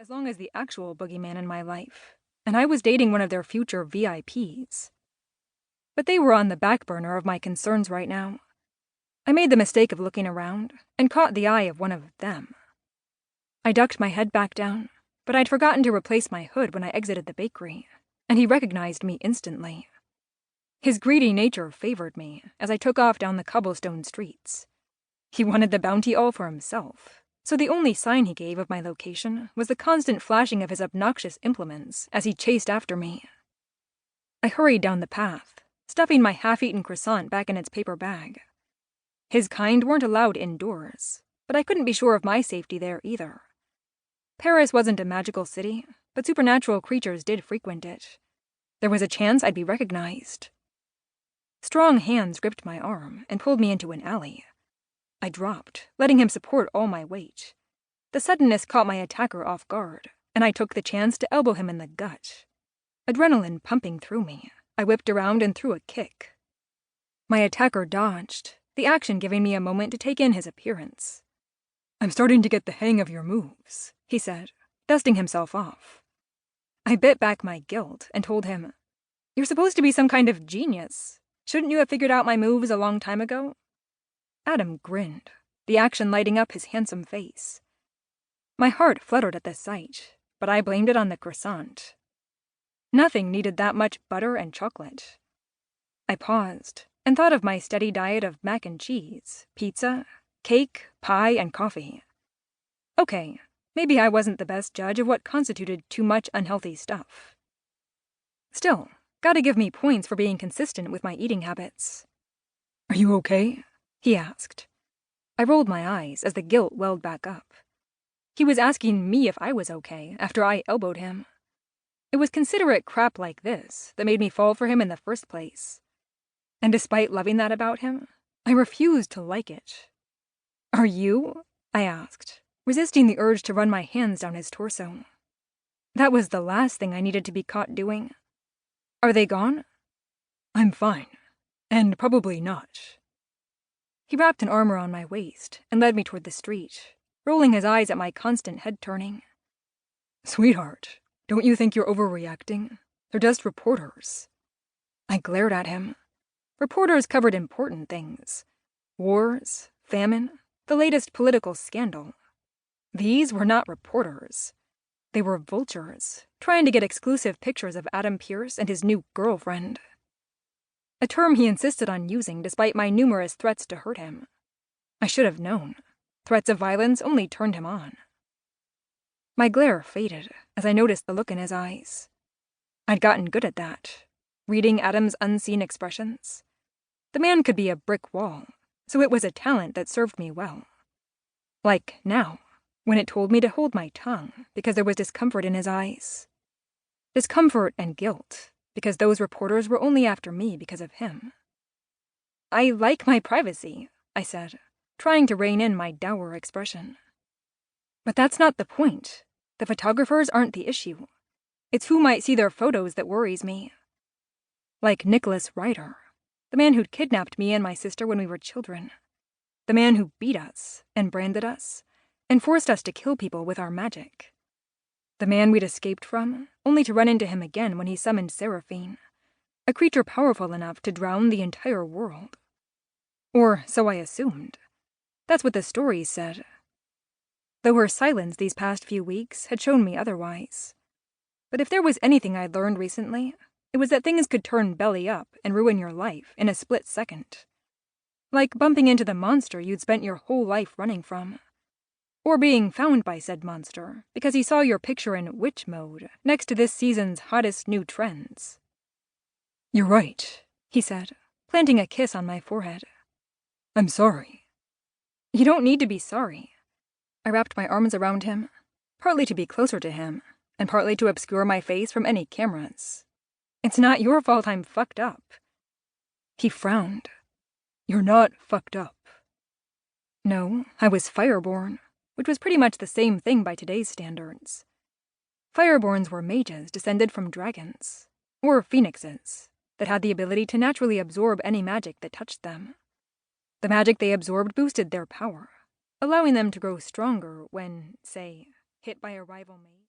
as long as the actual boogeyman in my life, and I was dating one of their future VIPs. But they were on the back burner of my concerns right now. I made the mistake of looking around and caught the eye of one of them. I ducked my head back down, but I'd forgotten to replace my hood when I exited the bakery, and he recognized me instantly. His greedy nature favored me as I took off down the cobblestone streets. He wanted the bounty all for himself, so the only sign he gave of my location was the constant flashing of his obnoxious implements as he chased after me. I hurried down the path, stuffing my half-eaten croissant back in its paper bag. His kind weren't allowed indoors, but I couldn't be sure of my safety there either. Paris wasn't a magical city, but supernatural creatures did frequent it. There was a chance I'd be recognized. Strong hands gripped my arm and pulled me into an alley. I dropped, letting him support all my weight. The suddenness caught my attacker off guard, and I took the chance to elbow him in the gut. Adrenaline pumping through me, I whipped around and threw a kick. My attacker dodged, the action giving me a moment to take in his appearance. "I'm starting to get the hang of your moves," he said, dusting himself off. I bit back my guilt and told him, "You're supposed to be some kind of genius. Shouldn't you have figured out my moves a long time ago?" Adam grinned, the action lighting up his handsome face. My heart fluttered at the sight, but I blamed it on the croissant. Nothing needed that much butter and chocolate. I paused and thought of my steady diet of mac and cheese, pizza, cake, pie, and coffee. Okay, maybe I wasn't the best judge of what constituted too much unhealthy stuff. Still, gotta give me points for being consistent with my eating habits. "Are you okay?" he asked. I rolled my eyes as the guilt welled back up. He was asking me if I was okay after I elbowed him. It was considerate crap like this that made me fall for him in the first place. And despite loving that about him, I refused to like it. "Are you?" I asked, resisting the urge to run my hands down his torso. That was the last thing I needed to be caught doing. "Are they gone?" "I'm fine. And probably not." He wrapped an arm around my waist and led me toward the street, rolling his eyes at my constant head turning. "Sweetheart, don't you think you're overreacting? They're just reporters." I glared at him. Reporters covered important things. Wars, famine, the latest political scandal. These were not reporters. They were vultures, trying to get exclusive pictures of Adam Pierce and his new girlfriend. A term he insisted on using despite my numerous threats to hurt him. I should have known. Threats of violence only turned him on. My glare faded as I noticed the look in his eyes. I'd gotten good at that, reading Adam's unseen expressions. The man could be a brick wall, so it was a talent that served me well. Like now, when it told me to hold my tongue because there was discomfort in his eyes. Discomfort and guilt, because those reporters were only after me because of him. "I like my privacy," I said, trying to rein in my dour expression. "But that's not the point. The photographers aren't the issue. It's who might see their photos that worries me. Like Nicholls Ryder, the man who'd kidnapped me and my sister when we were children. The man who beat us and branded us and forced us to kill people with our magic. The man we'd escaped from, only to run into him again when he summoned Seraphine, a creature powerful enough to drown the entire world. Or so I assumed. That's what the stories said. Though her silence these past few weeks had shown me otherwise. But if there was anything I'd learned recently, it was that things could turn belly up and ruin your life in a split second. Like bumping into the monster you'd spent your whole life running from. Or being found by said monster because he saw your picture in witch mode next to this season's hottest new trends. "You're right," he said, planting a kiss on my forehead. "I'm sorry." "You don't need to be sorry." I wrapped my arms around him, partly to be closer to him, and partly to obscure my face from any cameras. "It's not your fault I'm fucked up." He frowned. "You're not fucked up." No, I was Fireborn, which was pretty much the same thing by today's standards. Fireborns were mages descended from dragons, or phoenixes, that had the ability to naturally absorb any magic that touched them. The magic they absorbed boosted their power, allowing them to grow stronger when, say, hit by a rival mage.